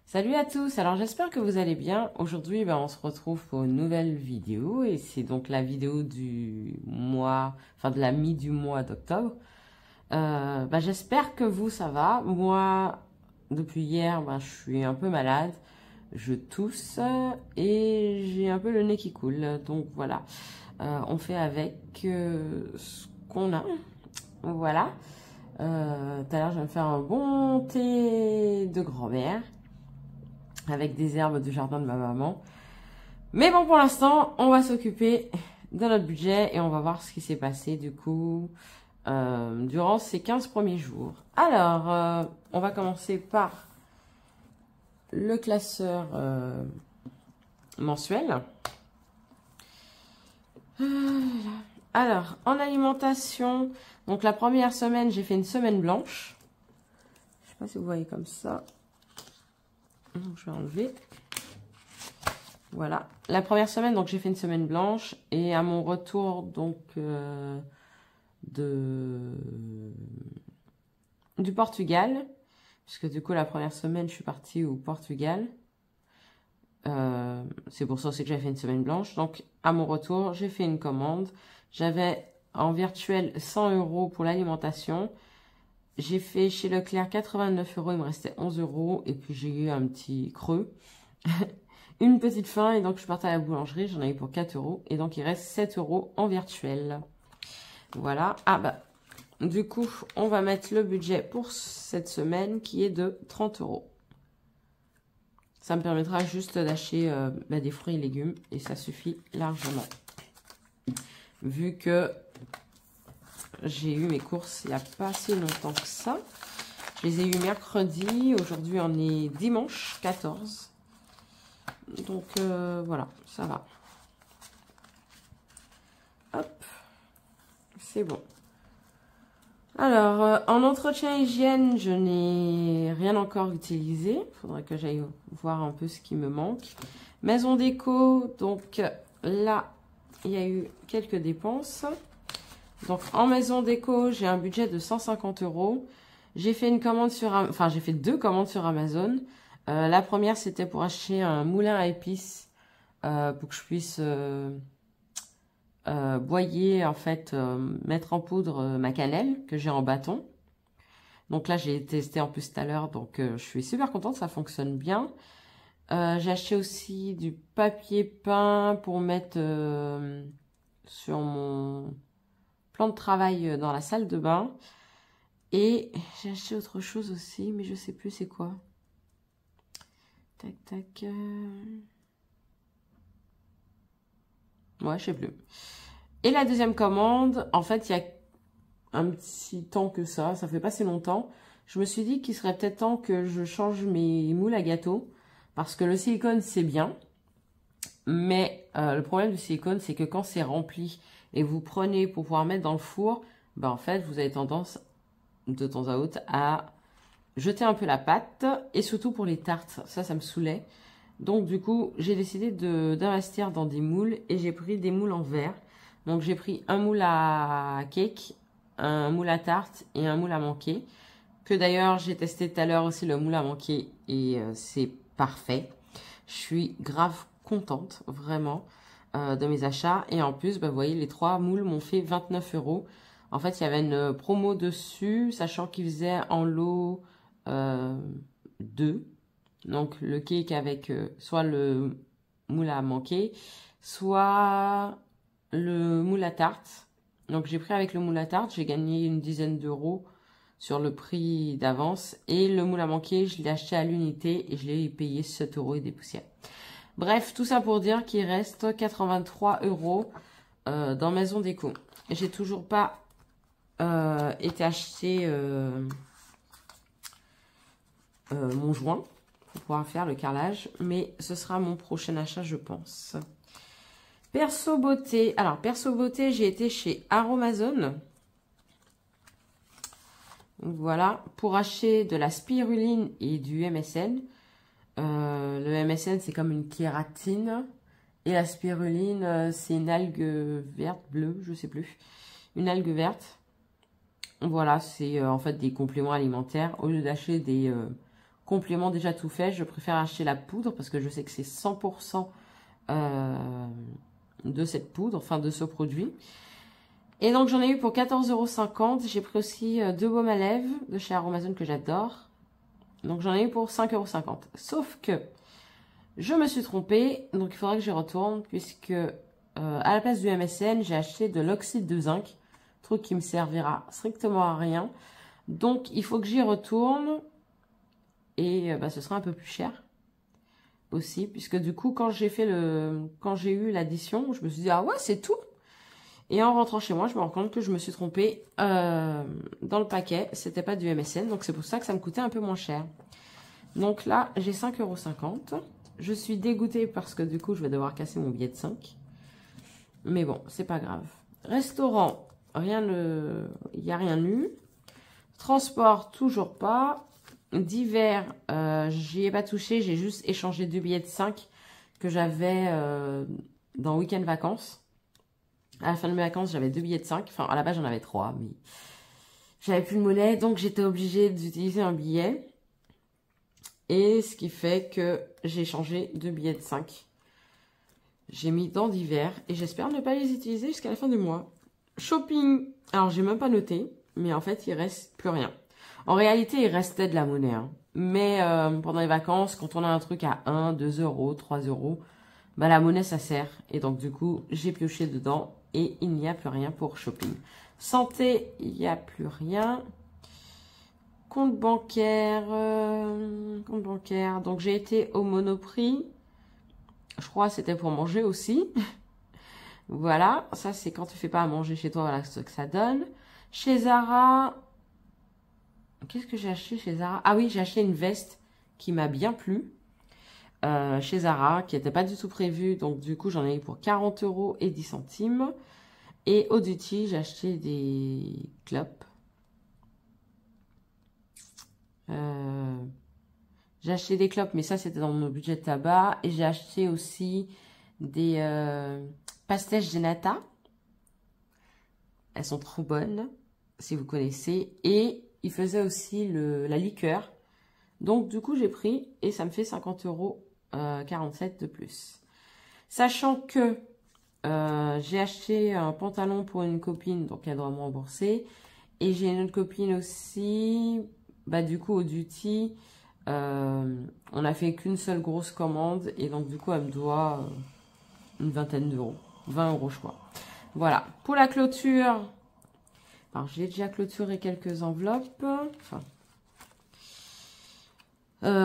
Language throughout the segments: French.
Salut à tous, alors j'espère que vous allez bien. Aujourd'hui, on se retrouve pour une nouvelle vidéo et c'est donc la vidéo du mois, enfin de la mi du mois d'octobre. J'espère que vous, ça va. Moi, depuis hier, je suis un peu malade, je tousse et j'ai un peu le nez qui coule. Donc voilà, on fait avec ce qu'on a. Voilà. Tout à l'heure, je vais me faire un bon thé de grand-mère avec des herbes du jardin de ma maman. Mais bon, pour l'instant, on va s'occuper de notre budget et on va voir ce qui s'est passé du coup durant ces 15 premiers jours. Alors, on va commencer par le classeur mensuel. Alors, en alimentation, donc la première semaine, j'ai fait une semaine blanche. Je sais pas si vous voyez comme ça. Je vais enlever. Voilà. La première semaine, donc j'ai fait une semaine blanche. Et à mon retour, donc, du Portugal, puisque du coup, la première semaine, je suis partie au Portugal. C'est pour ça aussi que j'ai fait une semaine blanche. Donc, à mon retour, j'ai fait une commande. J'avais en virtuel 100 € pour l'alimentation. J'ai fait chez Leclerc 89 €, il me restait 11 €. Et puis, j'ai eu un petit creux. Une petite faim et donc je suis partie à la boulangerie, j'en ai eu pour 4 €. Et donc, il reste 7 € en virtuel. Voilà. Du coup, on va mettre le budget pour cette semaine qui est de 30 €. Ça me permettra juste d'acheter des fruits et légumes et ça suffit largement. Vu que j'ai eu mes courses il n'y a pas si longtemps que ça. Je les ai eu mercredi, aujourd'hui on est dimanche 14. Donc voilà, ça va. Hop, c'est bon. Alors, en entretien hygiène, je n'ai rien encore utilisé. Il faudrait que j'aille voir un peu ce qui me manque. Maison déco, donc là, il y a eu quelques dépenses. Donc, en maison déco, j'ai un budget de 150 €. J'ai fait une commande j'ai fait 2 commandes sur Amazon. La première, c'était pour acheter un moulin à épices pour que je puisse boyer, en fait, mettre en poudre ma cannelle que j'ai en bâton. Donc là, j'ai testé en plus tout à l'heure, donc je suis super contente, ça fonctionne bien. J'ai acheté aussi du papier peint pour mettre sur mon plan de travail dans la salle de bain. Et j'ai acheté autre chose aussi, mais je sais plus c'est quoi. Tac, tac. Ouais, je sais plus. Et la deuxième commande, en fait, il y a un petit temps que ça fait pas si longtemps. Je me suis dit qu'il serait peut-être temps que je change mes moules à gâteau. Parce que le silicone, c'est bien. Mais le problème du silicone, c'est que quand c'est rempli et vous prenez pour pouvoir mettre dans le four, en fait, vous avez tendance de temps à autre à jeter un peu la pâte. Et surtout pour les tartes, ça me saoulait. Donc du coup, j'ai décidé d'investir dans des moules et j'ai pris des moules en verre. Donc j'ai pris un moule à cake, un moule à tarte et un moule à manquer. Que d'ailleurs, j'ai testé tout à l'heure aussi le moule à manquer et c'est parfait. Je suis grave contente, vraiment, de mes achats. Et en plus, vous voyez, les 3 moules m'ont fait 29 €. En fait, il y avait une promo dessus, sachant qu'ils faisaient en lot 2. Donc, le cake avec soit le moule à manquer, soit le moule à tarte. Donc, j'ai pris avec le moule à tarte, j'ai gagné une dizaine d'euros sur le prix d'avance. Et le moule à manquer, je l'ai acheté à l'unité et je l'ai payé 7 € et des poussières. Bref, tout ça pour dire qu'il reste 83 € dans Maison Déco. J'ai toujours pas été acheter mon joint pour pouvoir faire le carrelage, mais ce sera mon prochain achat, je pense. Perso beauté. Alors, perso beauté, j'ai été chez Aromazone. Voilà, pour acheter de la spiruline et du MSM. Le MSM, c'est comme une kératine. Et la spiruline, c'est une algue verte, bleue, je sais plus. Une algue verte. Voilà, c'est en fait des compléments alimentaires. Au lieu d'acheter des complément déjà tout fait. Je préfère acheter la poudre parce que je sais que c'est 100% de cette poudre, enfin de ce produit. Et donc j'en ai eu pour 14,50 €. J'ai pris aussi 2 baumes à lèvres de chez Aromazone que j'adore. Donc j'en ai eu pour 5,50 €. Sauf que je me suis trompée, donc il faudra que j'y retourne puisque à la place du MSN, j'ai acheté de l'oxyde de zinc, truc qui me servira strictement à rien. Donc il faut que j'y retourne et ce sera un peu plus cher aussi puisque du coup quand j'ai eu l'addition, je me suis dit ah ouais c'est tout. Et en rentrant chez moi, je me rends compte que je me suis trompée dans le paquet. C'était pas du MSN, donc c'est pour ça que ça me coûtait un peu moins cher. Donc là, j'ai 5,50 €. Je suis dégoûtée parce que du coup, je vais devoir casser mon billet de 5. Mais bon, c'est pas grave. Restaurant, il n'y a rien eu. Transport, toujours pas. D'hiver, j'y ai pas touché. J'ai juste échangé 2 billets de 5 que j'avais dans Week-end Vacances. À la fin de mes vacances, j'avais 2 billets de 5. Enfin, à la base, j'en avais 3, mais j'avais plus de monnaie. Donc, j'étais obligée d'utiliser un billet. Et ce qui fait que j'ai changé 2 billets de 5. J'ai mis dans d'hiver. Et j'espère ne pas les utiliser jusqu'à la fin du mois. Shopping. Alors, j'ai même pas noté. Mais en fait, il reste plus rien. En réalité, il restait de la monnaie. Hein. Mais pendant les vacances, quand on a un truc à 1, 2 €, 3 €, la monnaie, ça sert. Et donc, du coup, j'ai pioché dedans. Et il n'y a plus rien pour shopping. Santé, il n'y a plus rien. Compte bancaire. Donc, j'ai été au Monoprix. Je crois que c'était pour manger aussi. Voilà. Ça, c'est quand tu fais pas à manger chez toi. Voilà ce que ça donne. Chez Zara. Qu'est-ce que j'ai acheté chez Zara? Ah oui, j'ai acheté une veste qui m'a bien plu. Chez Zara, qui n'était pas du tout prévu. Donc, du coup, j'en ai eu pour 40,10 €. Et au Duty, j'ai acheté des clopes. J'ai acheté des clopes, mais ça, c'était dans mon budget de tabac. Et j'ai acheté aussi des pastèches de nata. Elles sont trop bonnes, si vous connaissez. Et il faisait aussi la liqueur. Donc, du coup, j'ai pris et ça me fait 50,47 € de plus. Sachant que j'ai acheté un pantalon pour une copine, donc elle doit me rembourser. Et j'ai une autre copine aussi, du coup, au Duty, on a fait qu'une seule grosse commande. Et donc, du coup, elle me doit une vingtaine d'euros. 20 € je crois. Voilà. Pour la clôture, alors j'ai déjà clôturé quelques enveloppes. Enfin,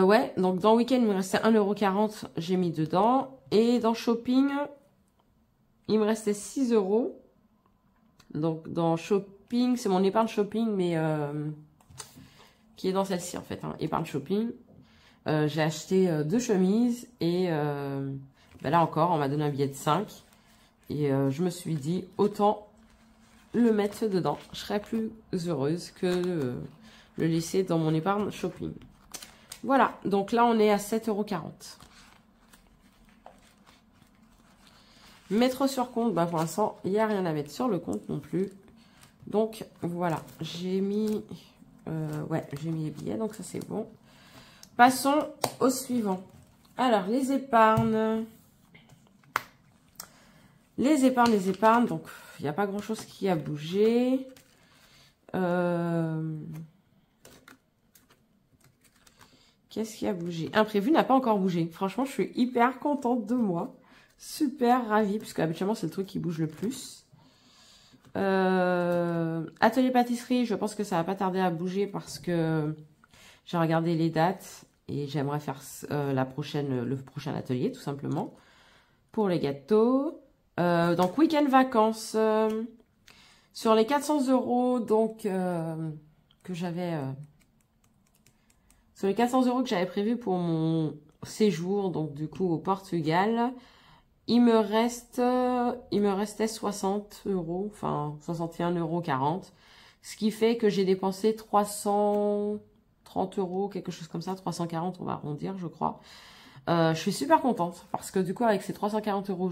ouais, donc dans Week-end, il me restait 1,40 €, j'ai mis dedans. Et dans Shopping, il me restait 6 €. Donc dans Shopping, c'est mon épargne Shopping, mais qui est dans celle-ci en fait, hein, épargne Shopping. J'ai acheté 2 chemises et là encore, on m'a donné un billet de 5. Et je me suis dit, autant le mettre dedans. Je serais plus heureuse que le laisser dans mon épargne Shopping. Voilà, donc là on est à 7,40 €. Mettre sur compte, pour l'instant, il n'y a rien à mettre sur le compte non plus. Donc voilà, j'ai mis les billets, donc ça c'est bon. Passons au suivant. Alors, les épargnes. Les épargnes, donc il n'y a pas grand chose qui a bougé. Qu'est-ce qui a bougé? Imprévu n'a pas encore bougé. Franchement, je suis hyper contente de moi. Super ravie, puisque habituellement, c'est le truc qui bouge le plus. Atelier pâtisserie, je pense que ça va pas tarder à bouger parce que j'ai regardé les dates et j'aimerais faire le prochain atelier, tout simplement, pour les gâteaux. Donc, week-end vacances. Sur les 400 € donc, que j'avais... sur les 400 € que j'avais prévu pour mon séjour, donc du coup au Portugal, il me restait 60 €, enfin 61,40 €, ce qui fait que j'ai dépensé 330 €, quelque chose comme ça, 340, on va arrondir, je crois. Je suis super contente parce que du coup avec ces 340 €,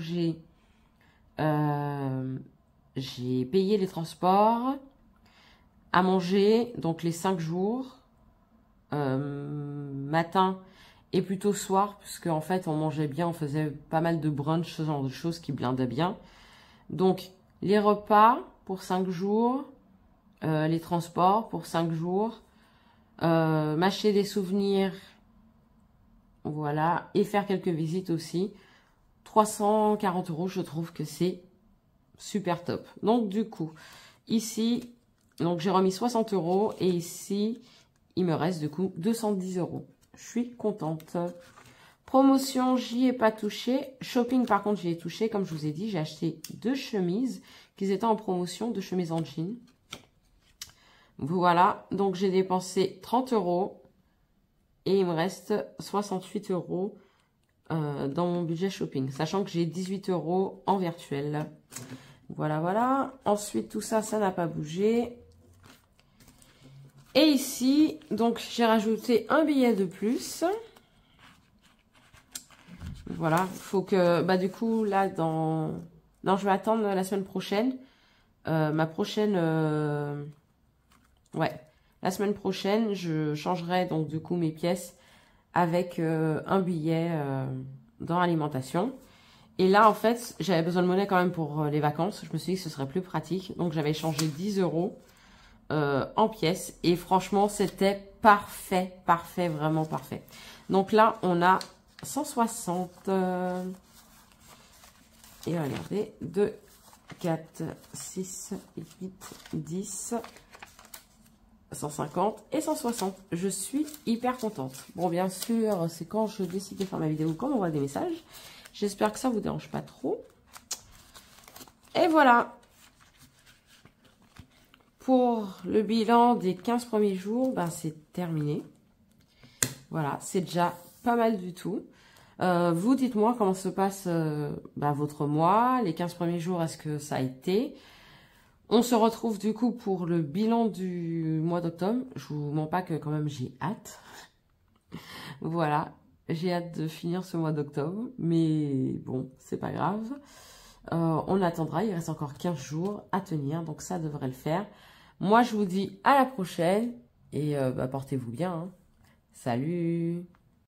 j'ai payé les transports, à manger, donc les 5 jours. matin et plutôt soir, puisque en fait on mangeait bien, on faisait pas mal de brunch, ce genre de choses qui blindaient bien. Donc les repas pour 5 jours, les transports pour 5 jours, m'acheter des souvenirs, voilà, et faire quelques visites aussi. 340 €, je trouve que c'est super top. Donc du coup, ici, donc j'ai remis 60 € et ici, il me reste du coup 210 €. Je suis contente. Promotion, j'y ai pas touché. Shopping, par contre, j'y ai touché. Comme je vous ai dit, j'ai acheté 2 chemises qui étaient en promotion, 2 chemises en jean. Voilà, donc j'ai dépensé 30 € et il me reste 68 € dans mon budget shopping, sachant que j'ai 18 € en virtuel. Voilà, voilà. Ensuite, tout ça, ça n'a pas bougé. Et ici, donc j'ai rajouté un billet de plus. Voilà, il faut que, bah du coup, là, non, je vais attendre la semaine prochaine. Ma prochaine, ouais, la semaine prochaine, je changerai donc du coup mes pièces avec un billet dans l'alimentation. Et là, en fait, j'avais besoin de monnaie quand même pour les vacances. Je me suis dit que ce serait plus pratique. Donc, j'avais changé 10 € en pièces. Et franchement, c'était parfait, parfait, vraiment parfait. Donc là, on a 160. Et regardez, 2, 4, 6, 8, 10, 150 et 160. Je suis hyper contente. Bon, bien sûr, c'est quand je décide de faire ma vidéo, quand on voit des messages. J'espère que ça vous dérange pas trop. Et voilà. Pour le bilan des 15 premiers jours, ben c'est terminé. Voilà, c'est déjà pas mal du tout. Vous, dites-moi comment se passe votre mois, les 15 premiers jours, est-ce que ça a été? On se retrouve du coup pour le bilan du mois d'octobre. Je vous mens pas que quand même j'ai hâte. Voilà, j'ai hâte de finir ce mois d'octobre, mais bon, c'est pas grave. On attendra, il reste encore 15 jours à tenir, donc ça devrait le faire. Moi, je vous dis à la prochaine et portez-vous bien, hein. Salut!